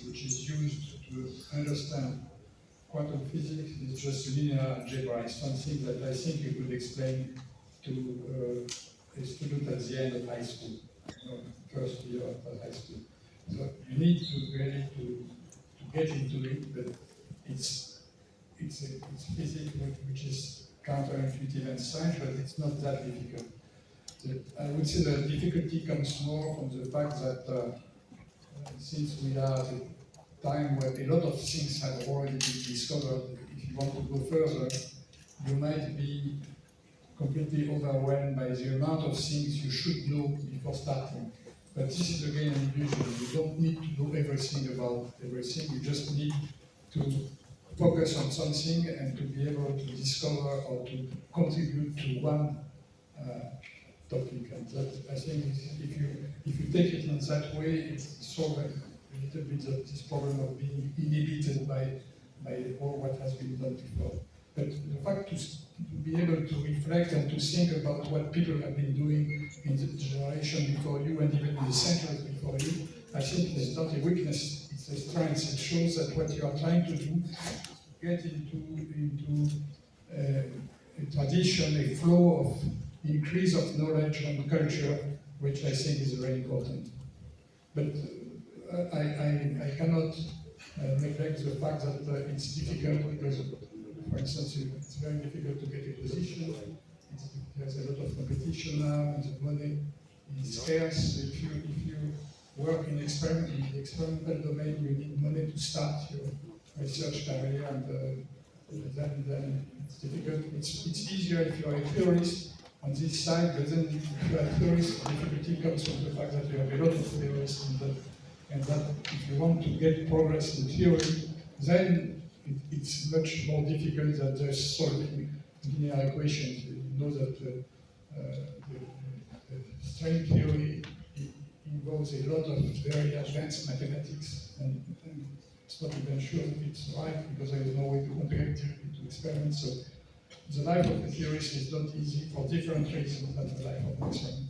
which is used to understand quantum physics is just linear algebra. It's something that I think you could explain to a student at the end of high school, first year of high school. So you need to really to get into it, but it's physics which is counterintuitive and strange, but it's not that difficult. I would say the difficulty comes more from the fact that since we are at a time where a lot of things have already been discovered, if you want to go further, you might be completely overwhelmed by the amount of things you should know before starting. But this is again an illusion. You don't need to know everything about everything. You just need to focus on something and to be able to discover or to contribute to one topic. And that, I think, if you take it in that way, it solves a little bit of this problem of being inhibited by all what has been done before. But the fact to be able to reflect and to think about what people have been doing in the generation before you and even in the centuries before you, I think it's not a weakness, it's a strength. It shows that what you are trying to do, get into a tradition, a flow of increase of knowledge and culture, which I think is very important. But I cannot neglect the fact that it's difficult because, for instance, it's very difficult to get a position. There's a lot of competition now, and the money is scarce. If you work in the experimental domain, you need money to start your research career, and then it's difficult. It's easier if you are a theorist on this side, but then if you are a theorist, the difficulty comes from the fact that you have a lot of theorists, and that if you want to get progress in theory, then it's much more difficult than just solving linear equations. You know that the string theory involves a lot of very advanced mathematics, and it's not even sure if it's right because there is no way to compare it to experiments. So the life of the theorist is not easy for different reasons than the life of the experiment.